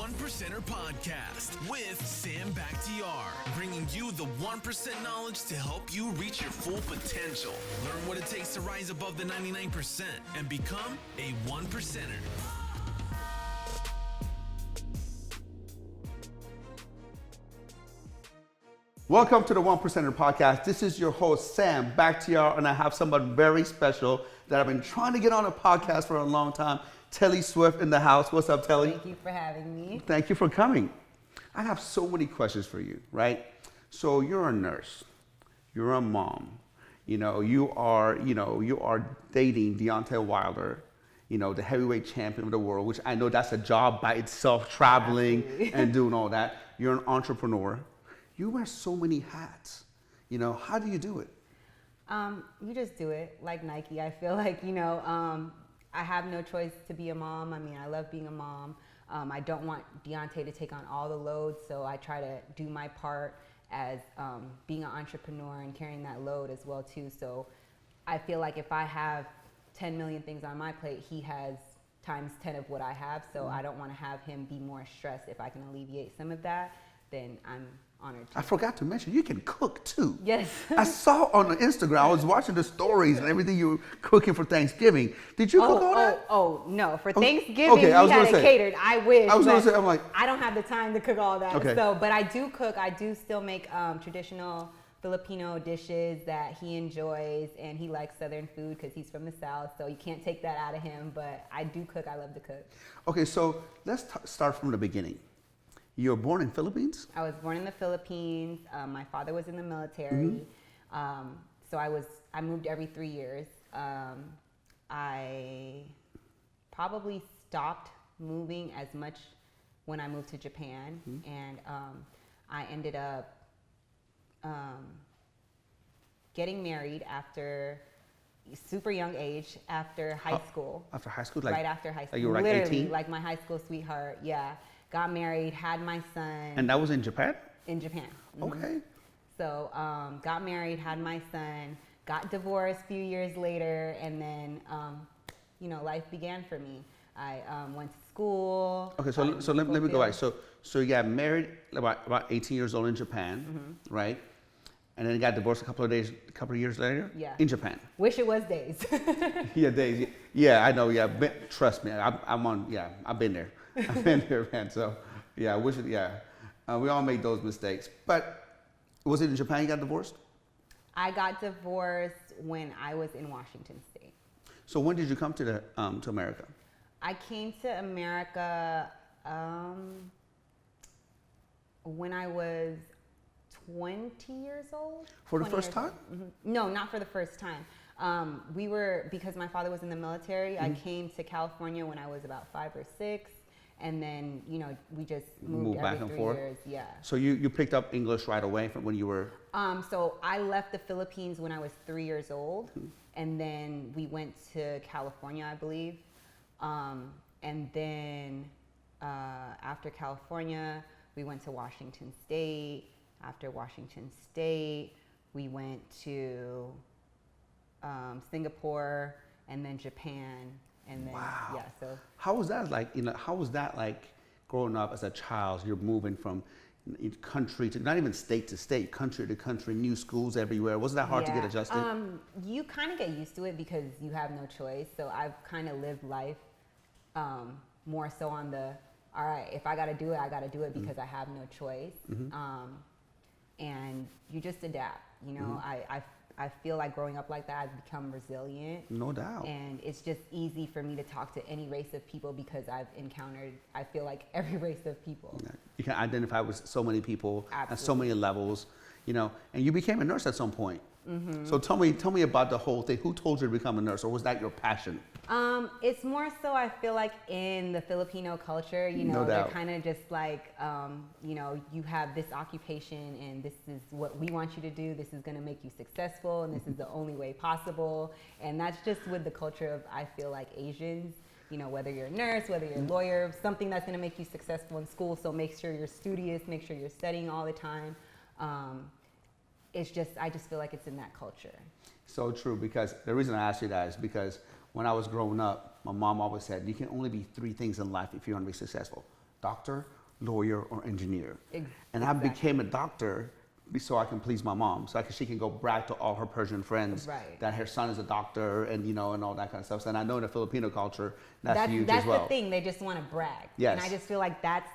One Percenter Podcast with Sam Bakhtiar, bringing you the 1% knowledge to help you reach your full potential. Learn what it takes to rise above the 99% and become a 1%er. Welcome to the One Percenter Podcast. This is your host, Sam Bakhtiar, and I have someone very special that I've been trying to get on a podcast for a long time. Telli Swift in the house. What's up, Telli? Thank you for having me. Thank you for coming. I have so many questions for you, right? So you're a nurse. You're a mom. You are dating Deontay Wilder, the heavyweight champion of the world, which I know that's a job by itself, traveling and doing all that. You're an entrepreneur. You wear so many hats. How do you do it? You just do it like Nike. I feel like, I have no choice to be a mom. I mean, I love being a mom. I don't want Deontay to take on all the load, so I try to do my part as being an entrepreneur and carrying that load as well too. So I feel like if I have 10 million things on my plate, he has times 10 of what I have. So I don't want to have him be more stressed. If I can alleviate some of that, then I'm honored to. I forgot to mention, you can cook too. Yes. I saw on Instagram, I was watching the stories and everything you were cooking for Thanksgiving. Did you cook all that? Oh, no. For Thanksgiving, we had it catered. I wish. I was going to say, I'm like, I don't have the time to cook all that. Okay. So, but I do cook. I do still make traditional Filipino dishes that he enjoys, and he likes Southern food because he's from the South, so you can't take that out of him, but I do cook. I love to cook. Okay, so let's start from the beginning. You were born in Philippines? I was born in the Philippines. My father was in the military. So I moved every 3 years. I probably stopped moving as much when I moved to Japan. And I ended up getting married after super young age, after high school. After high school? Right after high school. Like you were like literally, 18? like my high school sweetheart, yeah. Got married, had my son. And that was in Japan? In Japan. Okay. So got married, had my son, got divorced a few years later, and then, life began for me. I went to school. Okay, so let me go back. So you got married about 18 years old in Japan, right? And then you got divorced a couple of years later? Yeah. In Japan. Wish it was days. Yeah, days. Yeah, I know. Yeah, trust me. I've been there. I've been there, man. So, yeah, we all make those mistakes. But was it in Japan you got divorced? I got divorced when I was in Washington State. So when did you come to America? I came to America when I was 20 years old. For the first time? No, not for the first time. Because my father was in the military, I came to California when I was about 5 or 6. And then, we just moved every back and 3 forth? years. Yeah. So you picked up English right away from when you were? So I left the Philippines when I was 3 years old. And then we went to California, I believe. And then after California, we went to Washington State. After Washington State, we went to Singapore and then Japan. And then, wow. Yeah, so. How was that like, how was that like growing up as a child? You're moving from country to, not even state to state, country to country, new schools everywhere. Wasn't that hard to get adjusted? You kind of get used to it because you have no choice. So I've kind of lived life more so on all right, if I got to do it, I got to do it because I have no choice. And you just adapt, I feel like growing up like that, I've become resilient. No doubt. And it's just easy for me to talk to any race of people because I've encountered, I feel like, every race of people. You can identify with so many people. Absolutely. At so many levels, and you became a nurse at some point. So tell me about the whole thing. Who told you to become a nurse, or was that your passion? It's more so I feel like in the Filipino culture, No they're doubt. kind of just like, you have this occupation and this is what we want you to do. This is going to make you successful and this is the only way possible. And that's just with the culture of, I feel like, Asians. Whether you're a nurse, whether you're a lawyer, something that's going to make you successful in school. So make sure you're studious, make sure you're studying all the time. I just feel like it's in that culture. So true, because the reason I asked you that is because when I was growing up, my mom always said, you can only be 3 things in life if you want to be successful: doctor, lawyer, or engineer. And I Exactly. became a doctor so I can please my mom, so she can go brag to all her Persian friends Right. that her son is a doctor, and and all that kind of stuff. And I know in the Filipino culture that's huge That's as well. the thing. They just want to brag. Yes. And I just feel like that's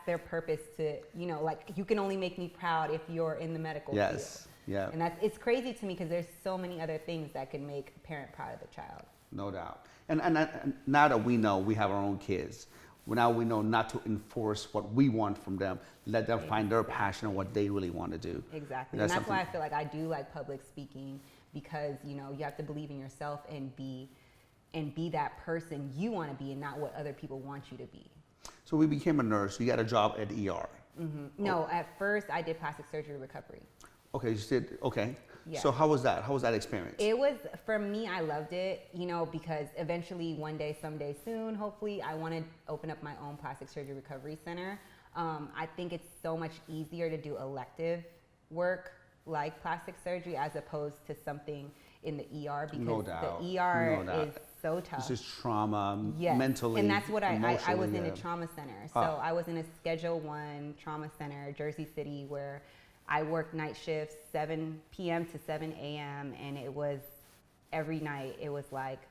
their purpose to, like, you can only make me proud if you're in the medical field. Yes. Yeah. And it's crazy to me because there's so many other things that can make a parent proud of the child. No doubt. And now that we know we have our own kids, now we know not to enforce what we want from them. Let them find their passion and what they really want to do. Exactly. That's And that's why I something- feel like I do like public speaking, because, you have to believe in yourself and be that person you want to be and not what other people want you to be. So we became a nurse. You got a job at ER. No, at first I did plastic surgery recovery. Okay, you did. Okay. Yeah. So how was that? How was that experience? It was, for me, I loved it, because eventually one day, someday soon, hopefully, I want to open up my own plastic surgery recovery center. I think it's so much easier to do elective work like plastic surgery as opposed to something in the ER, because No doubt. the ER No doubt. is so tough. This is trauma, Yes. mentally, and that's what I was in emotionally, a trauma center. So I was in a Schedule 1 trauma center, Jersey City, where I worked night shifts, 7 p.m. to 7 a.m. And it was every night. It was like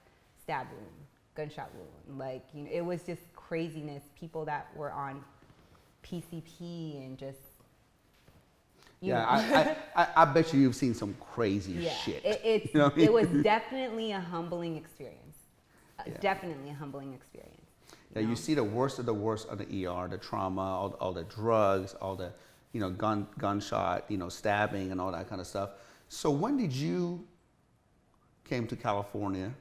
stab wound, gunshot wound. Like, it was just craziness. People that were on PCP and just, I bet you've seen some crazy yeah, shit. It, You know what I mean? it was definitely a humbling experience. Yeah. Definitely a humbling experience. Yeah, you see the worst of the ER, the trauma, all the drugs, all the, gunshot, stabbing and all that kind of stuff. So when did you came to California,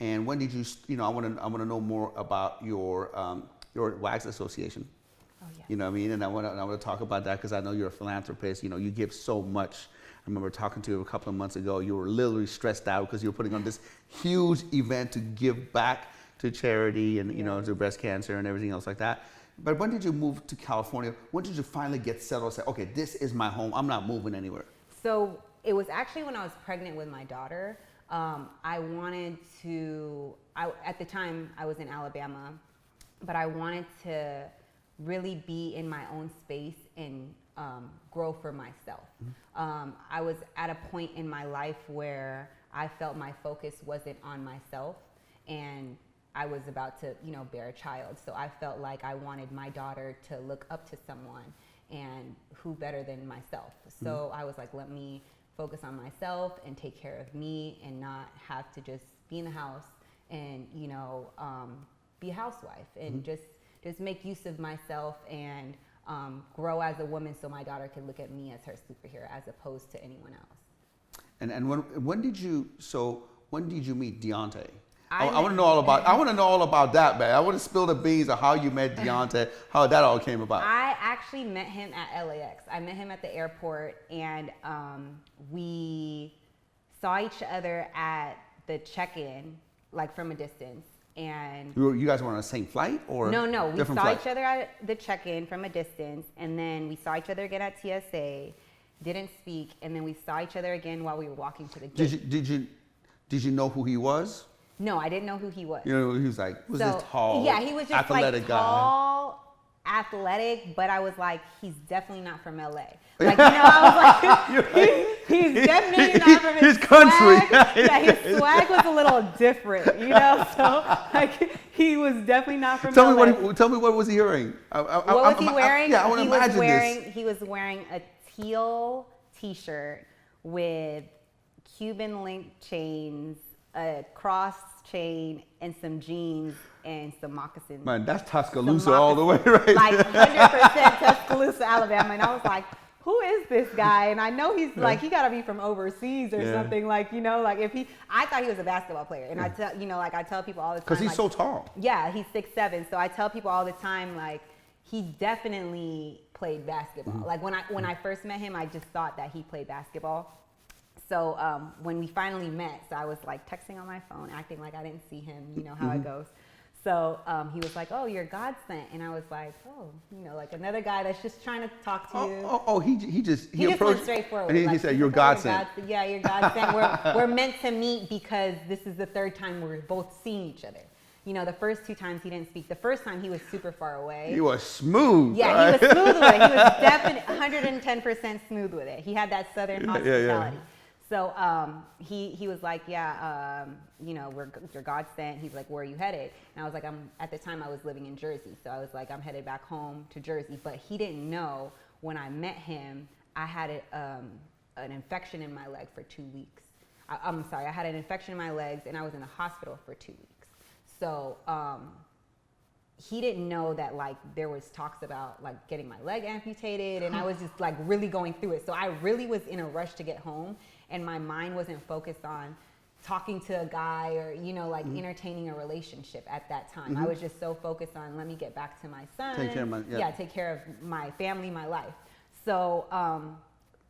and when did you, I want to know more about your wax association. Oh, yeah. You know what I mean? And I want to talk about that because I know you're a philanthropist. You give so much. I remember talking to you a couple of months ago. You were literally stressed out because you were putting on this huge event to give back to charity and to breast cancer and everything else like that. But when did you move to California? When did you finally get settled and say, okay, this is my home. I'm not moving anywhere? So it was actually when I was pregnant with my daughter. I wanted to, at the time I was in Alabama, but I wanted to really be in my own space and grow for myself. I was at a point in my life where I felt my focus wasn't on myself, and I was about to, bear a child. So I felt like I wanted my daughter to look up to someone, and who better than myself. So I was like, let me focus on myself and take care of me and not have to just be in the house and, be a housewife and just make use of myself and grow as a woman so my daughter can look at me as her superhero as opposed to anyone else. And when did you meet Deontay? I I want to know all about that, man. I want to spill the beans of how you met Deontay, how that all came about. I actually met him at LAX. I met him at the airport, and we saw each other at the check-in, like from a distance. And You guys were on the same flight, or no, we different saw flight? each other at the check-in from a distance, and then we saw each other again at TSA. Didn't speak, and then we saw each other again while we were walking to the gate. Did you know who he was? No, I didn't know who he was. He was like, this tall, yeah, he was just athletic like guy. tall, athletic, but I was like, he's definitely not from LA. Like, I was like, he's definitely not from his country. Swag. Yeah, his swag was a little different, So like, he was definitely not from LA. Tell me what was he wearing? What was he wearing? I want to imagine this. He was wearing a teal T-shirt with Cuban link chains, a cross chain, and some jeans and some moccasins. Man, that's Tuscaloosa all the way, right? Like 100% Tuscaloosa, Alabama. And I was like, who is this guy? And I know he's like, he gotta be from overseas or something. Like, I thought he was a basketball player. And I tell people all the time. Because he's so tall. Yeah, he's 6'7". So I tell people all the time, like, he definitely played basketball. Like when I first met him, I just thought that he played basketball. So when we finally met, so I was like texting on my phone, acting like I didn't see him, how it goes. So he was like, oh, you're God sent. And I was like, oh, like another guy that's just trying to talk to you. He just went straight forward. And he said, you're God sent. Yeah, you're God sent. We're meant to meet because this is the third time we're both seeing each other. You know, the first 2 times he didn't speak. The first time he was super far away. He was smooth. Yeah, right? he was smooth with it. He was definitely 110% smooth with it. He had that Southern hospitality. So he was like, yeah, you know, you're God sent. He's like, where are you headed? And I was like, at the time I was living in Jersey. So I was like, I'm headed back home to Jersey. But he didn't know when I met him, I had an infection in my leg for 2 weeks. I'm sorry, I had an infection in my legs and I was in the hospital for 2 weeks. So he didn't know that like there was talks about like getting my leg amputated, and I was just like really going through it. So I really was in a rush to get home, and my mind wasn't focused on talking to a guy or, you know, like entertaining a relationship at that time. I was just so focused on, let me get back to my son. Take care of my, take care of my family, my life. So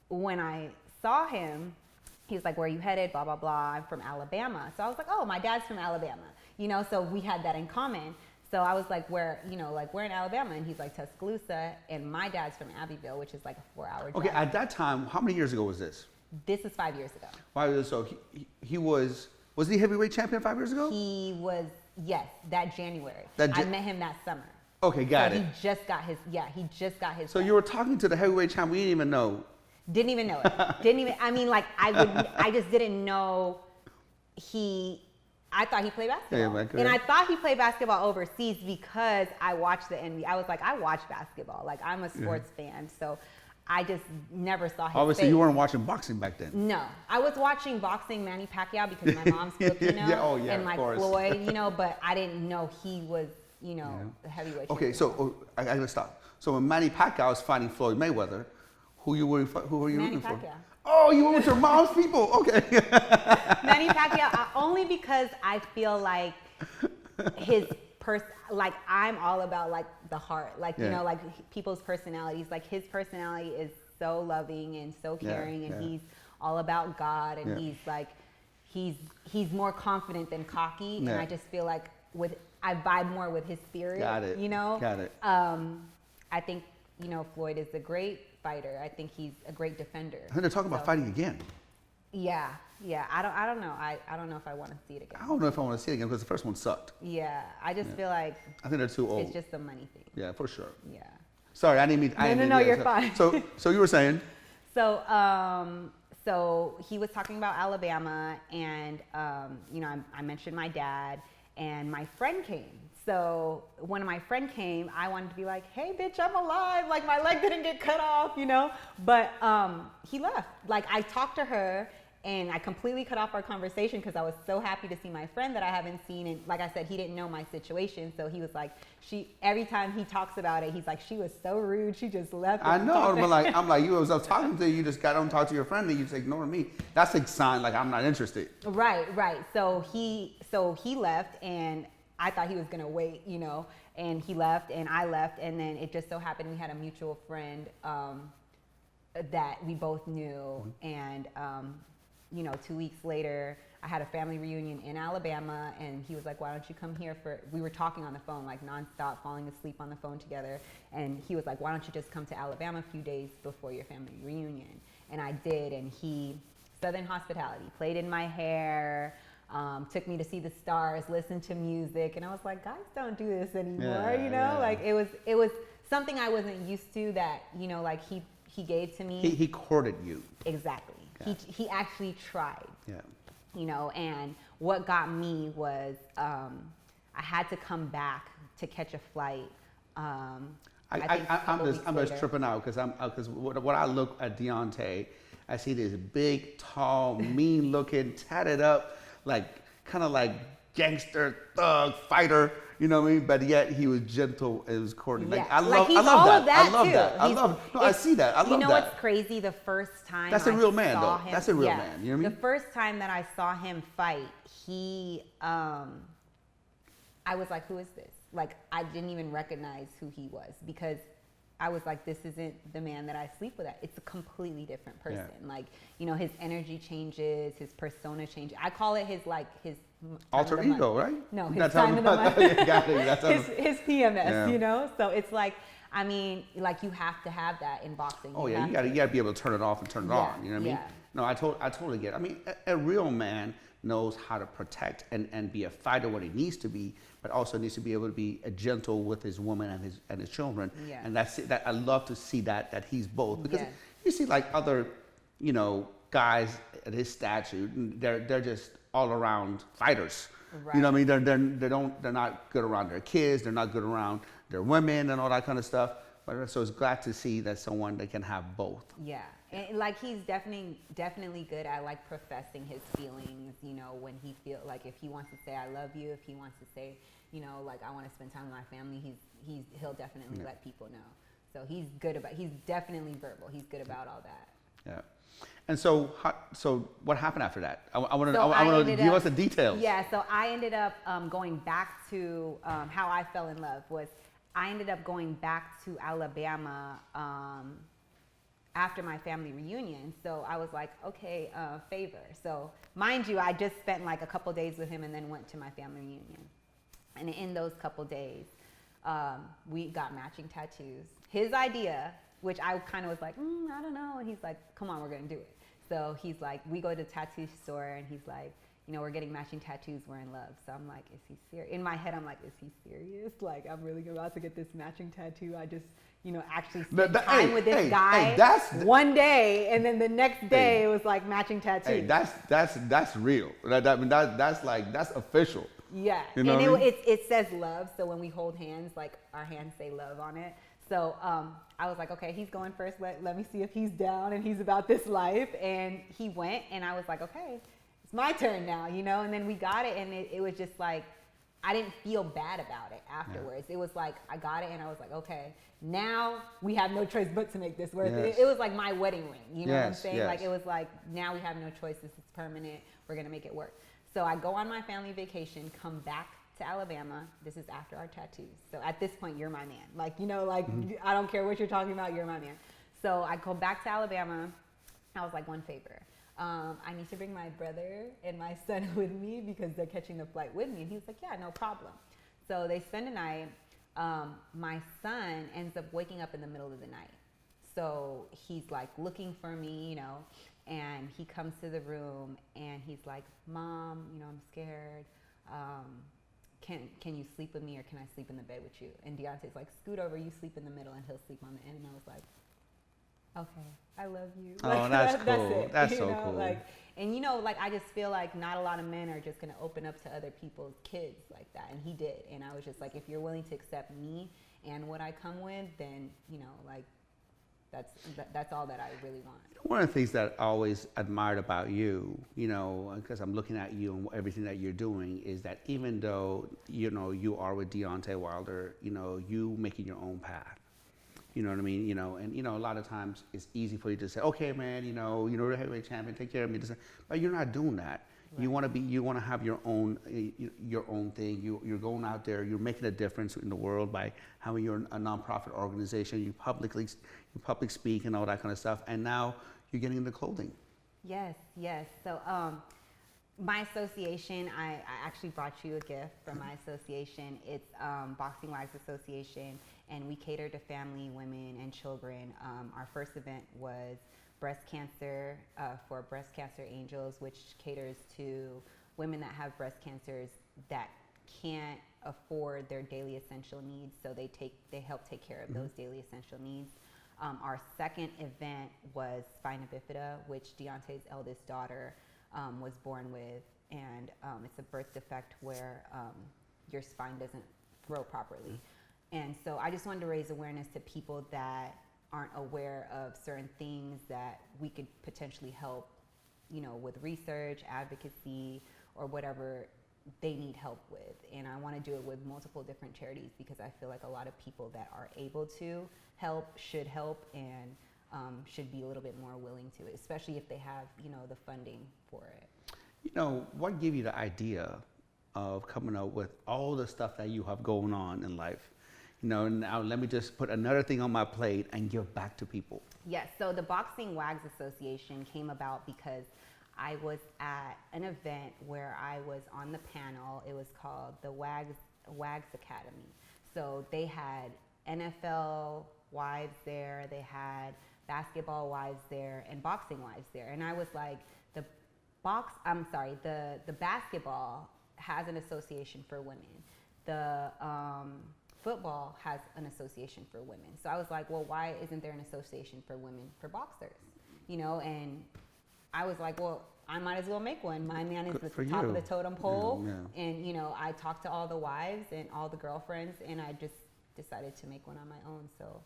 when I saw him, he was like, where are you headed? Blah, blah, blah. I'm from Alabama. So I was like, oh, my dad's from Alabama. You know, so we had that in common. So I was like, where, you know, like, we're in Alabama. And he's like, Tuscaloosa. And my dad's from Abbeville, which is like a 4-hour drive. Okay, at that time, how many years ago was this? This is 5 years ago. 5 years ago. So he was he heavyweight champion 5 years ago? He was, yes, that January. I met him that summer. Okay, got it. He just got his, So you were talking to the heavyweight champion, we didn't even know. Didn't even know it. I mean, like, I just didn't know I thought he played basketball. Yeah, and I thought he played basketball overseas because I watched the NBA. I was like, I watch basketball. Like, I'm a sports fan. So I just never saw his Obviously, face. you weren't watching boxing back then. No. I was watching boxing Manny Pacquiao because my mom's Filipino. Yeah, and like Floyd, you know, but I didn't know he was, you know, the heavyweight Okay, champion. so I gotta stop. So when Manny Pacquiao was fighting Floyd Mayweather, who were you Manny rooting Pacquiao. for? Oh, you went with your mom's people. Okay. Manny Pacquiao, only because I feel like like I'm all about like the heart, like, you know, like people's personalities. Like his personality is so loving and so caring, and he's all about God, and he's like, he's more confident than cocky, and I just feel like I vibe more with his spirit. Got it. You know. Got it. I think, you know, Floyd is a great fighter. I think he's a great defender. I think they're talking about fighting again. Yeah. I don't know. I don't know if I want to see it again. I don't know if I want to see it again because the first one sucked. Yeah, I just feel like I think they're too old. it's just a money thing. Yeah, for sure. Yeah. Sorry, I didn't mean. No, you're fine. So you were saying? So he was talking about Alabama, and you know, I mentioned my dad, and my friend came. So when my friend came, I wanted to be like, hey, bitch, I'm alive. Like, my leg didn't get cut off, you know? But he left. Like, I talked to her, and I completely cut off our conversation because I was so happy to see my friend that I haven't seen. And like I said, he didn't know my situation. So he was like, every time he talks about it, he's like, she was so rude. She just left. I know, but like, I'm like, I was talking to you, you just got on talk to your friend, and you just ignore me. That's a sign like I'm not interested. Right. So he left, and I thought he was gonna wait, you know, and he left, and I left, and then it just so happened we had a mutual friend that we both knew, and you know, 2 weeks later, I had a family reunion in Alabama, and he was like, why don't you come here we were talking on the phone, like nonstop, falling asleep on the phone together, and he was like, why don't you just come to Alabama a few days before your family reunion? And I did, and Southern hospitality, played in my hair, took me to see the stars, listened to music, and I was like, guys don't do this anymore, you know? Like, it was something I wasn't used to that, you know, like he gave to me. He courted you. Exactly. He actually tried. Yeah. You know, and what got me was I had to come back to catch a flight. I'm just tripping out because when I look at Deontay, I see this big, tall, mean-looking, tatted up, like kind of like gangster, thug, fighter. You know what I mean? But yet he was gentle. It was courting. Like, I love that. I love that. I see that. I love that. You know what's crazy? The first time that's a real man, though. That's a real man. You know what I mean? The first time that I saw him fight, I was like, who is this? Like, I didn't even recognize who he was because I was like, this isn't the man that I sleep with. It's a completely different person. Yeah. Like, you know, his energy changes, his persona changes. I call it his alter ego, right? No, his time of the month. His PMS, yeah. You know? So it's like, I mean, like, you have to have that in boxing. Oh, you gotta be able to turn it off and turn it on. You know what I mean? Yeah. No, I totally get it. I mean, a real man knows how to protect and be a fighter when he needs to be, but also needs to be able to be a gentle with his woman and his children. Yeah. And that I love to see that he's both, because Yeah. you see like other, guys at his stature, they're just all around fighters. Right. You know what I mean? They're not good around their kids. They're not good around their women and all that kind of stuff. But so it's glad to see that someone that can have both. Yeah, and like he's definitely good at like professing his feelings. When he feel like if he wants to say I love you, if he wants to say, like I want to spend time with my family, he'll definitely let people know. So he's definitely verbal. He's good about all that. Yeah. And so what happened after that? I want to give us the details. Yeah, so I ended up going back to how I fell in love was I ended up going back to Alabama after my family reunion. So I was like, okay, favor. So mind you, I just spent like a couple days with him and then went to my family reunion. And in those couple days, we got matching tattoos. His idea, which I kind of was like, I don't know. And he's like, come on, we're going to do it. So he's like, we go to the tattoo store and he's like, we're getting matching tattoos, we're in love. So I'm like, is he serious? In my head, I'm like, is he serious? Like, I'm really about to get this matching tattoo. I just, actually spent time with this guy one day. And then the next day it was like matching tattoo. Hey, that's real. That's official. Yeah. And it says love. So when we hold hands, like our hands say love on it. So I was like, okay, he's going first. Let me see if he's down and he's about this life. And he went, and I was like, okay, it's my turn now, And then we got it, and it was just like, I didn't feel bad about it afterwards. Yeah. It was like, I got it, and I was like, okay, now we have no choice but to make this work. Yes. It was like my wedding ring, you know what I'm saying? Yes. Like, it was like, now we have no choice. This is permanent. We're going to make it work. So I go on my family vacation, come back to Alabama. This is after our tattoos. So at this point, you're my man. Like, I don't care what you're talking about, you're my man. So I go back to Alabama. I was like, one favor. I need to bring my brother and my son with me because they're catching the flight with me. And he was like, yeah, no problem. So they spend a night. My son ends up waking up in the middle of the night. So he's like looking for me, and he comes to the room and he's like, Mom, I'm scared. Can you sleep with me or can I sleep in the bed with you? And Deontay's like, scoot over, you sleep in the middle and he'll sleep on the end. And I was like, okay, I love you. Oh, that's cool. That's it. That's so cool. I just feel like not a lot of men are just going to open up to other people's kids like that. And he did. And I was just like, if you're willing to accept me and what I come with, then, that's all that I really want. One of the things that I always admired about you, because I'm looking at you and everything that you're doing, is that even though, you are with Deontay Wilder, you making your own path. You know what I mean? And a lot of times it's easy for you to say, okay, man, you're the heavyweight champion, take care of me. But you're not doing that. Right. You want to have your own thing. You're going out there. You're making a difference in the world by having your a nonprofit organization. You public speak and all that kind of stuff. And now you're getting into clothing. Yes. So my association, I actually brought you a gift from my association. It's Boxing Wives Association, and we cater to family, women, and children. Our first event was breast cancer for Breast Cancer Angels, which caters to women that have breast cancers that can't afford their daily essential needs, so they help take care of those daily essential needs. Our second event was spina bifida, which Deontay's eldest daughter was born with, and it's a birth defect where your spine doesn't grow properly. And so I just wanted to raise awareness to people that aren't aware of certain things that we could potentially help, with research, advocacy, or whatever they need help with. And I want to do it with multiple different charities because I feel like a lot of people that are able to help should help and should be a little bit more willing to, especially if they have, the funding for it. What gave you the idea of coming up with all the stuff that you have going on in life? Now let me just put another thing on my plate and give back to people. Yes, so the Boxing Wags Association came about because I was at an event where I was on the panel. It was called the Wags Academy. So they had NFL wives there, they had basketball wives there, and boxing wives there. And I was like, the the basketball has an association for women. The football has an association for women. So I was like, well, why isn't there an association for women for boxers? You know, and I was like, well, I might as well make one. My man is the top of the totem pole. Yeah. And, you know, I talked to all the wives and all the girlfriends, and I just decided to make one on my own. So.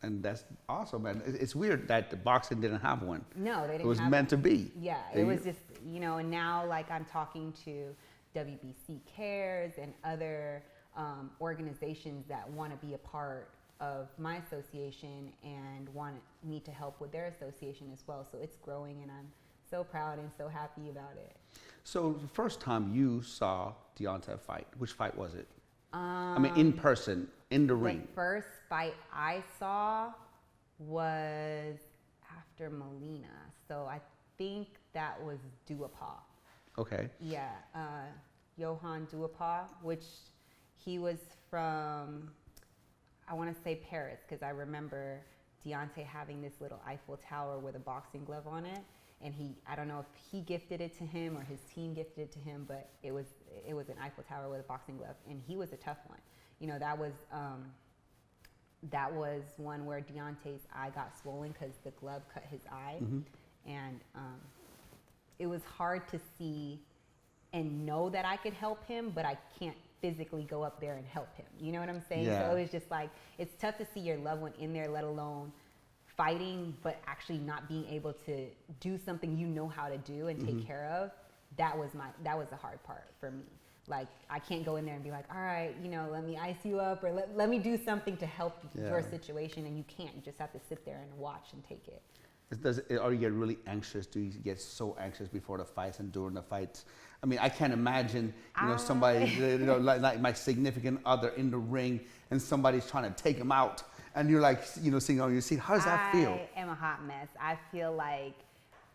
And that's awesome, man. It's weird that the boxing didn't have one. No, they didn't. It was meant to be. Yeah, it was just, you know, and now like I'm talking to WBC Cares and other organizations that want to be a part of my association and want me to help with their association as well. So it's growing, and I'm so proud and so happy about it. So the first time you saw Deontay fight, which fight was it? I mean, in person, in the ring. The first fight I saw was after Molina. So I think that was Duhaupas. Okay. Yeah, Johan Duhaupas, which he was from, I want to say Paris, because I remember Deontay having this little Eiffel Tower with a boxing glove on it. And I don't know if he gifted it to him or his team gifted it to him, but it was an Eiffel Tower with a boxing glove, and he was a tough one. You know, that was one where Deontay's eye got swollen because the glove cut his eye, and it was hard to see and know that I could help him, but I can't physically go up there and help him. You know what I'm saying? Yeah. So it was just like, it's tough to see your loved one in there, let alone fighting, but actually not being able to do something you know how to do and take care of. That was the hard part for me. Like, I can't go in there and be like, all right, you know, let me ice you up, or let me do something to help your situation, and you can't. You just have to sit there and watch and take it. Or you get really anxious? Do you get so anxious before the fights and during the fights? I mean, I can't imagine, you know, somebody, you know, like my significant other in the ring, and somebody's trying to take him out, and you're like, you know, sitting on your seat. How does that feel? I am a hot mess. I feel like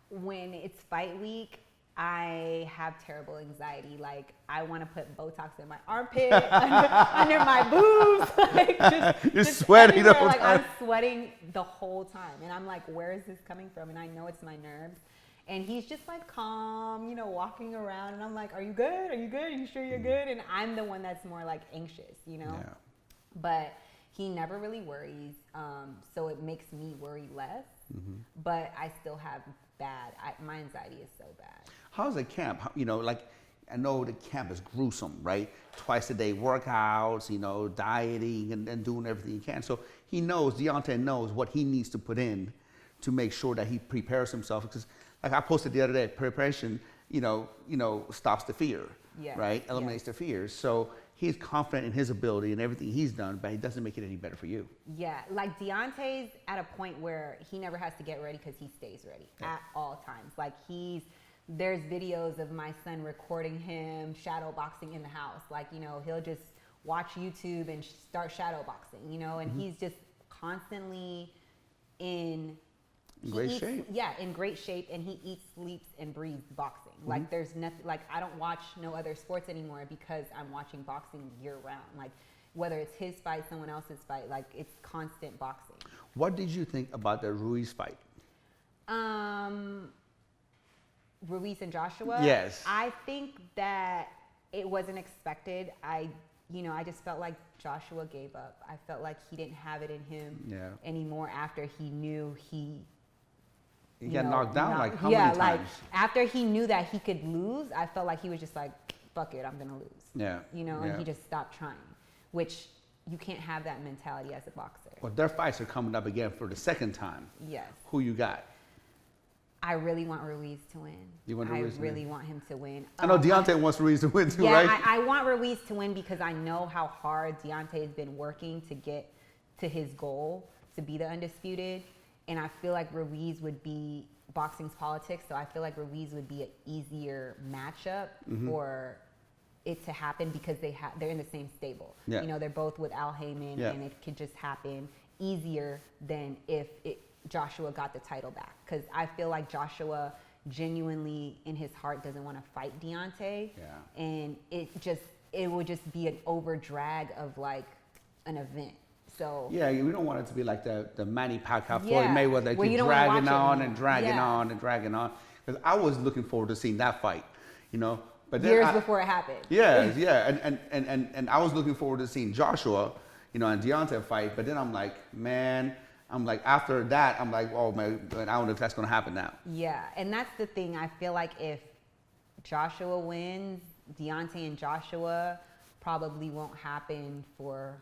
when it's fight week, I have terrible anxiety. Like, I want to put Botox in my armpit, under my boobs. Like, you're sweating the whole time. time. I'm sweating the whole time. And I'm like, where is this coming from? And I know it's my nerves. And he's just like calm, you know, walking around. And I'm like, are you good? Are you good? Are you sure you're good? And I'm the one that's more like anxious, you know? Yeah. But he never really worries. So it makes me worry less. But I still have my anxiety is so bad. How's the camp? You know, like, I know the camp is gruesome, right? Twice a day workouts, you know, dieting and doing everything he can. So Deontay knows what he needs to put in to make sure that he prepares himself. Because, like I posted the other day, preparation, you know, stops the fear, right? Eliminates the fears. So he's confident in his ability and everything he's done, but he doesn't make it any better for you. Yeah, like Deontay's at a point where he never has to get ready because he stays ready at all times. Like, there's videos of my son recording him shadow boxing in the house. Like, you know, he'll just watch YouTube and start shadow boxing, you know, and he's just constantly in great shape. Yeah, in great shape, and he eats, sleeps, and breathes boxing. Like, there's nothing, like, I don't watch no other sports anymore because I'm watching boxing year round. Like, whether it's his fight, someone else's fight, like, it's constant boxing. What did you think about the Ruiz fight? Ruiz and Joshua? Yes. I think that it wasn't expected. I just felt like Joshua gave up. I felt like he didn't have it in him anymore after he knew he got knocked down like how many times? Like after he knew that he could lose, I felt like he was just like, fuck it, I'm gonna lose. Yeah. You know, and he just stopped trying, which you can't have that mentality as a boxer. Well, their fights are coming up again for the second time. Yes. Who you got? I really want Ruiz to win. You want Ruiz to win? I really want him to win. I know Deontay wants Ruiz to win too, right? Yeah, I want Ruiz to win because I know how hard Deontay has been working to get to his goal, to be the undisputed. And I feel like Ruiz would be boxing's politics, so I feel like Ruiz would be an easier matchup for it to happen because they're in the same stable. Yeah. You know, they're both with Al Heyman, and it could just happen easier than if Joshua got the title back. Because I feel like Joshua genuinely in his heart doesn't want to fight Deontay. Yeah. And it would just be an over drag of like an event. So yeah, we don't want it to be like the Manny Pacquiao Floyd Mayweather, where you don't dragging on anymore. and dragging on and dragging on. because I was looking forward to seeing that fight, you know. But then Years before it happened. Yeah, and I was looking forward to seeing Joshua, you know, and Deontay fight. But then I'm like, man, after that, I'm like, oh man, I don't know if that's gonna happen now. Yeah, and that's the thing. I feel like if Joshua wins, Deontay and Joshua probably won't happen for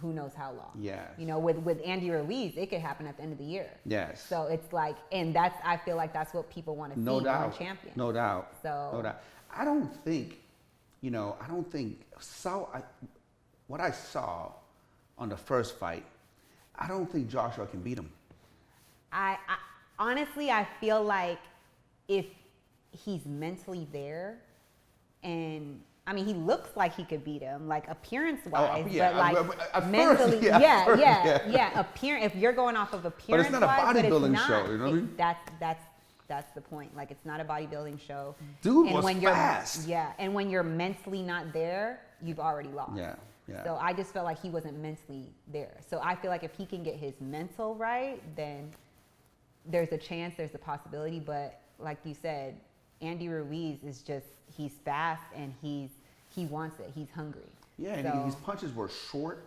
who knows how long. Yes. You know, with Andy Ruiz, it could happen at the end of the year. Yes. So it's like, and I feel like that's what people want to see. No doubt. One champion. No doubt. So. No doubt. I don't think what I saw on the first fight, I don't think Joshua can beat him. I honestly, I feel like if he's mentally there, and I mean, he looks like he could beat him, like appearance-wise, but like mentally, if you're going off of appearance-wise, but it's not a bodybuilding show, you know what I mean? That's the point. Like, it's not a bodybuilding show. Dude and was when fast. And when you're mentally not there, you've already lost. Yeah. So I just felt like he wasn't mentally there. So I feel like if he can get his mental right, then there's a chance, there's a possibility. But like you said, Andy Ruiz is just, he's fast and he wants it. He's hungry. Yeah, and his punches were short,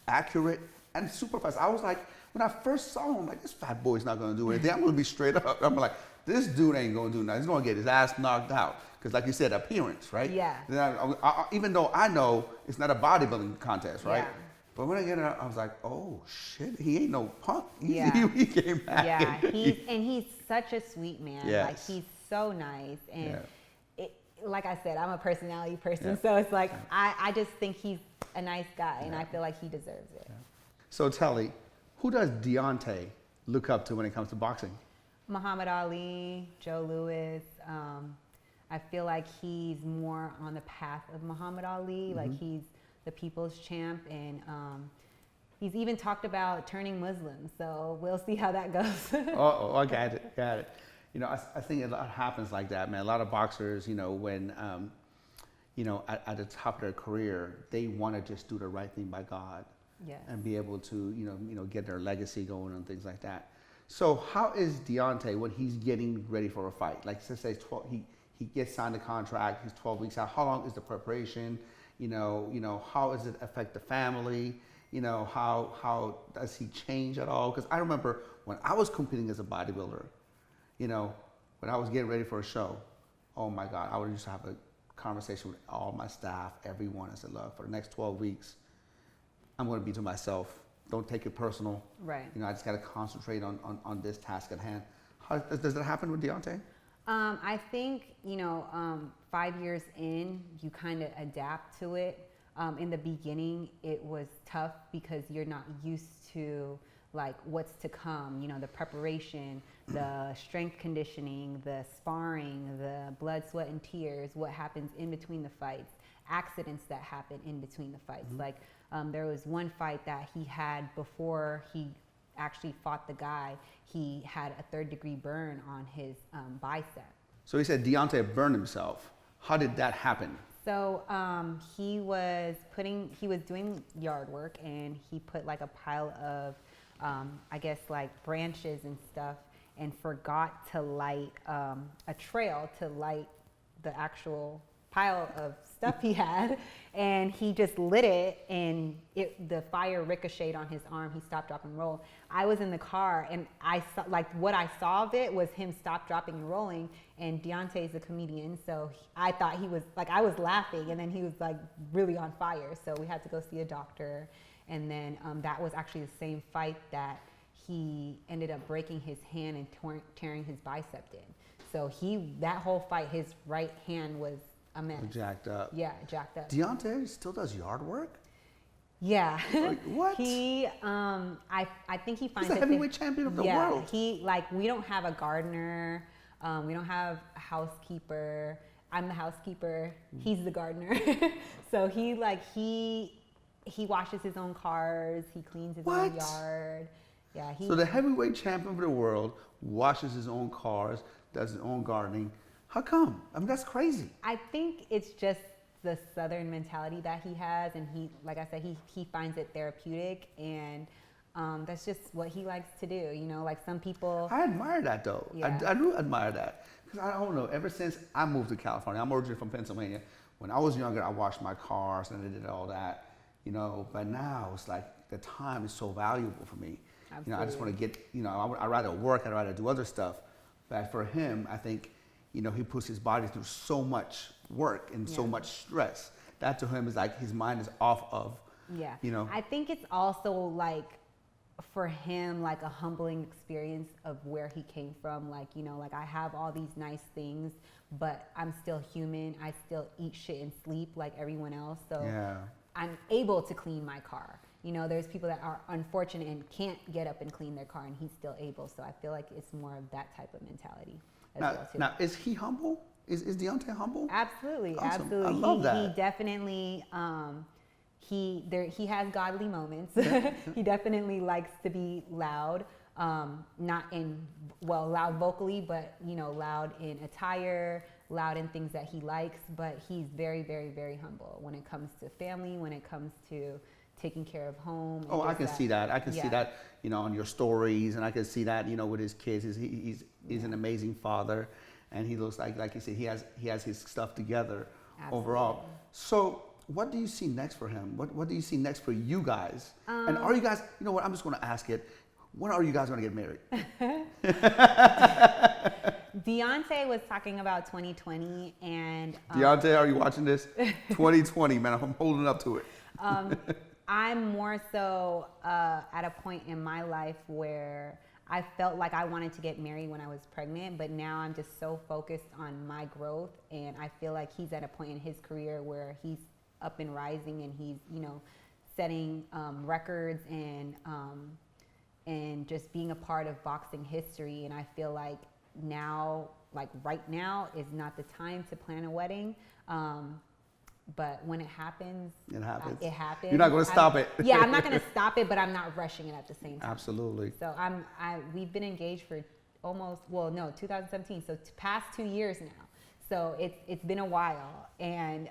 accurate, and super fast. I was like, when I first saw him, I'm like, this fat boy's not going to do anything. I'm going to be straight up. I'm like, this dude ain't going to do nothing. He's going to get his ass knocked out. Because like you said, appearance, right? Yeah. Then even though I know it's not a bodybuilding contest, right? Yeah. But when I get out, I was like, oh, shit, he ain't no punk. He came back. Yeah, he's such a sweet man. Yes. Like, he's so nice. And Yeah. like I said, I'm a personality person. So it's like, I just think he's a nice guy. And I feel like he deserves it. Yeah. So Telli, who does Deontay look up to when it comes to boxing? Muhammad Ali, Joe Louis. I feel like he's more on the path of Muhammad Ali. Mm-hmm. Like, he's the people's champ, and he's even talked about turning Muslim. So we'll see how that goes. I got it. You know, I think a lot happens like that, man. A lot of boxers, you know, when, you know, at the top of their career, they want to just do the right thing by God. Yes. And be able to, you know, get their legacy going and things like that. So how is Deontay when he's getting ready for a fight? Like, let's say he gets signed a contract, he's 12 weeks out. How long is the preparation? You know, how does it affect the family? You know, how does he change at all? Because I remember when I was competing as a bodybuilder, you know, when I was getting ready for a show, oh my God, I would used to have a conversation with all my staff, everyone. I said, look, for the next 12 weeks, I'm going to be to myself. Don't take it personal. Right. You know, I just got to concentrate on this task at hand. How, does that happen with Deontay? I think, you know, 5 years in, you kind of adapt to it. In the beginning, it was tough because you're not used to like what's to come, you know, the preparation, the strength conditioning, the sparring, the blood, sweat, and tears, what happens in between the fights, accidents that happen in between the fights. Mm-hmm. Like, there was one fight that he had before he actually fought the guy. He had a 3rd-degree burn on his bicep. So he said Deontay burned himself. How did that happen? So he was doing yard work, and he put like a pile of, I guess, like branches and stuff, and forgot to light a trail to light the actual pile of stuff he had, and he just lit it, and the fire ricocheted on his arm. He stopped, drop, and roll. I was in the car, and I saw, like, what I saw of it was him stop, dropping, and rolling. And Deontay's a comedian, so I thought he was like, I was laughing, and then he was like really on fire. So we had to go see a doctor, and then that was actually the same fight that he ended up breaking his hand and tearing his bicep in. So that whole fight, his right hand was a mess. Jacked up. Yeah, jacked up. Deontay still does yard work? Yeah. Like, what? He, I think he finds He's the heavyweight champion of the world. We don't have a gardener. We don't have a housekeeper. I'm the housekeeper. He's the gardener. So he washes his own cars. He cleans his own yard. Yeah. So the heavyweight champion of the world washes his own cars, does his own gardening. How come? I mean, that's crazy. I think it's just the Southern mentality that he has, and he, like I said, he finds it therapeutic, and That's just what he likes to do. You know, like some people. I admire that though. Yeah. I do admire that. Because I don't know, ever since I moved to California, I'm originally from Pennsylvania. When I was younger, I washed my cars and I did all that, you know, but now it's like the time is so valuable for me. Absolutely. You know, I just want to get, you know, I'd rather work, I'd rather do other stuff. But for him, I think, you know, he puts his body through so much work and so much stress. That to him is like his mind is off of, you know. I think it's also like, for him, like a humbling experience of where he came from. Like, you know, like I have all these nice things, but I'm still human. I still eat shit and sleep like everyone else. So I'm able to clean my car. You know, there's people that are unfortunate and can't get up and clean their car, and he's still able. So I feel like it's more of that type of mentality as well too. Now, is he humble? Is Deontay humble? Absolutely, Awesome. absolutely. I love that. He definitely. He has godly moments. He definitely likes to be loud, not in, well, loud vocally, but, you know, loud in attire, loud in things that he likes, but he's very, very, very humble when it comes to family, when it comes to taking care of home. Oh, I can see that. I can see that, you know, on your stories, and I can see that, you know, with his kids. He's an amazing father, and he looks like you said, he has his stuff together overall. So, what do you see next for him? What do you see next for you guys? And are you guys, you know what, I'm just going to ask it. When are you guys going to get married? Deontay was talking about 2020 and... Deontay, are you watching this? 2020, man, I'm holding up to it. I'm more so at a point in my life where I felt like I wanted to get married when I was pregnant, but now I'm just so focused on my growth, and I feel like he's at a point in his career where he's up and rising, and he's, you know, setting records and just being a part of boxing history. And I feel like now, like right now, is not the time to plan a wedding. But when it happens, it happens. You're not going to stop it. Yeah, I'm not going to stop it, but I'm not rushing it at the same time. Absolutely. So we've been engaged for 2017. So past 2 years now. So it's been a while, and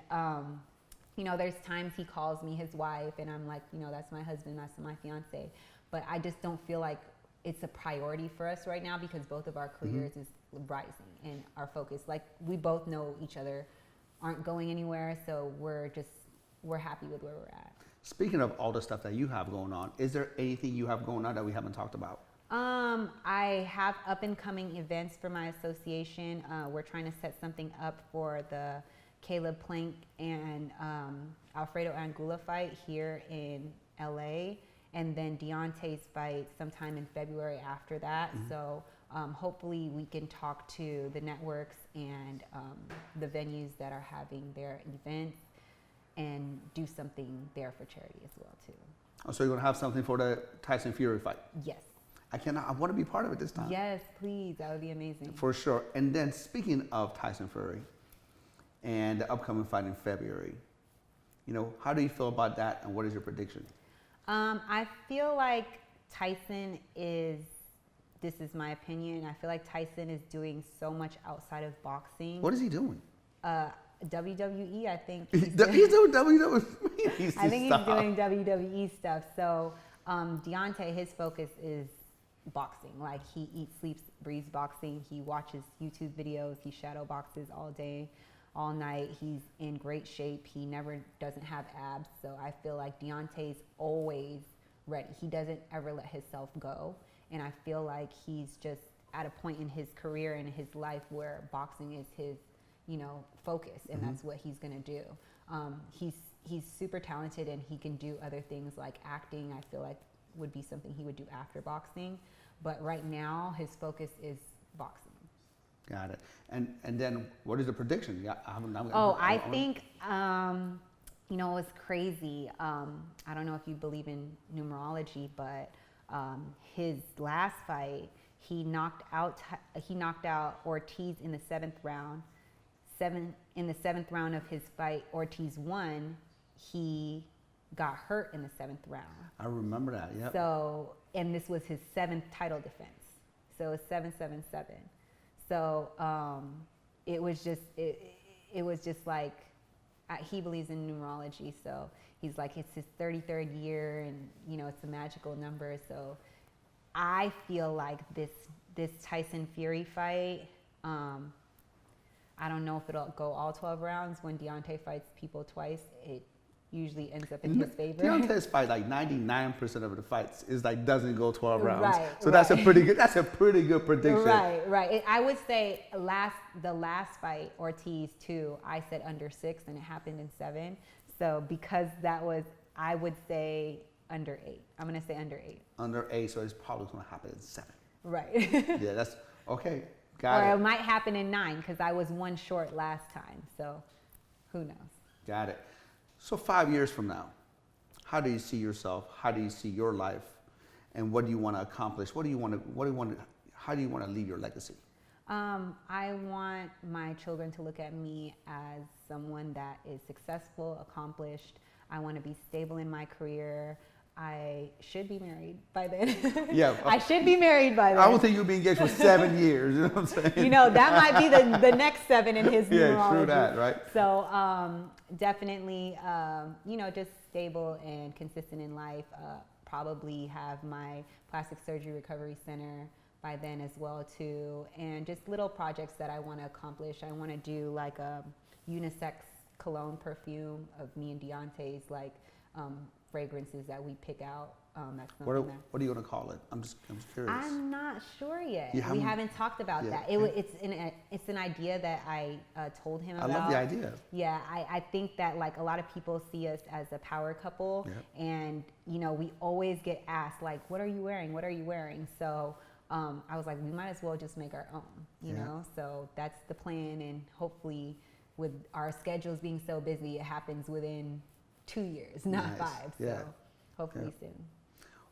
you know, there's times he calls me his wife, and I'm like, you know, that's my husband, that's my fiance. But I just don't feel like it's a priority for us right now, because both of our careers is rising, and our focus, like, we both know each other aren't going anywhere, so we're happy with where we're at. Speaking of all the stuff that you have going on, is there anything you have going on that we haven't talked about? I have up and coming events for my association. We're trying to set something up for the Caleb Plank and Alfredo Anguilla fight here in LA, and then Deontay's fight sometime in February after that. So hopefully we can talk to the networks and the venues that are having their events and do something there for charity as well too. Oh, so you're going to have something for the Tyson Fury fight? Yes. I want to be part of it this time. Yes, please. That would be amazing. For sure. And then speaking of Tyson Fury and the upcoming fight in February, you know, how do you feel about that, and what is your prediction? I feel like Tyson is, this is my opinion, I feel like Tyson is doing so much outside of boxing. What is he doing? WWE, I think. He's doing WWE. I think he's doing WWE stuff. So Deontay, his focus is boxing. Like, he eats, sleeps, breathes boxing. He watches YouTube videos. He shadow boxes all day, all night. He's in great shape. He never doesn't have abs. So I feel like Deontay's always ready. He doesn't ever let himself go. And I feel like he's just at a point in his career and his life where boxing is his, you know, focus, and that's what he's gonna do. He's super talented, and he can do other things like acting. I feel like would be something he would do after boxing, but right now his focus is boxing. Got it. And then what is the prediction? I think you know, it's crazy. I don't know if you believe in numerology, but his last fight, he knocked out Ortiz in the seventh round. In the seventh round of his fight, Ortiz won. He got hurt in the seventh round. I remember that. Yeah. So, and this was his 7th title defense. So it's 7-7-7. So it was just like, he believes in numerology. So He's like, it's his 33rd year, and you know, it's a magical number. So I feel like this Tyson Fury fight, I don't know if it'll go all 12 rounds. When Deontay fights people twice, it usually ends up in his favor. Deontay's fight, like 99% of the fights is like doesn't go 12 rounds. Right, so that's a pretty good prediction. Right. I would say the last fight, Ortiz 2, I said under 6, and it happened in 7. So because that was, I would say under 8. I'm gonna say under 8. Under 8, so it's probably gonna happen in 7. Right. Yeah, that's okay. Got or it. it might happen in 9 because I was 1 short last time. So who knows? Got it. So 5 years from now, how do you see yourself? How do you see your life? And what do you want to accomplish? How do you want to leave your legacy? I want my children to look at me as someone that is successful, accomplished. I want to be stable in my career. I should be married by then. Yeah. I should be married by then. I don't think you'll be engaged for 7 years. You know what I'm saying? You know, that might be the next 7 in his numerology. Yeah, true that, right? So definitely, you know, just stable and consistent in life. Probably have my plastic surgery recovery center by then as well too. And just little projects that I want to accomplish. I want to do like a unisex cologne perfume of me and Deontay's, like fragrances that we pick out. That's what are you going to call it? I'm curious. I'm not sure yet. We haven't talked about that. It's an idea that I told him about. I love the idea. Yeah, I think that like a lot of people see us as a power couple, and you know, we always get asked like, "What are you wearing? What are you wearing?" So I was like, we might as well just make our own, you know. So that's the plan, and hopefully, with our schedules being so busy, it happens within 2 years, not 5. So hopefully soon.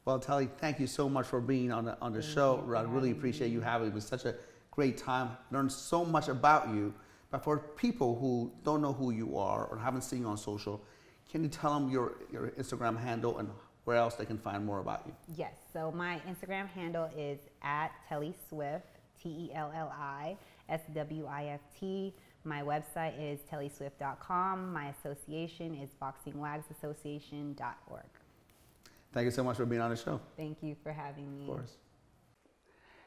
Well, Telli, thank you so much for being on the show. I really appreciate you having me. It was such a great time. Learned so much about you. But for people who don't know who you are or haven't seen you on social, can you tell them your Instagram handle and where else they can find more about you? Yes. So my Instagram handle is @Telli Swift, TelliSwift. My website is telliswift.com. My association is boxingwagsassociation.org. Thank you so much for being on the show. Thank you for having me. Of course.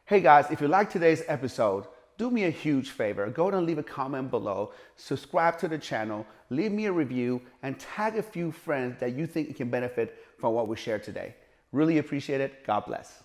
Hey guys, if you liked today's episode, do me a huge favor. Go ahead and leave a comment below, subscribe to the channel, leave me a review, and tag a few friends that you think can benefit from what we shared today. Really appreciate it. God bless.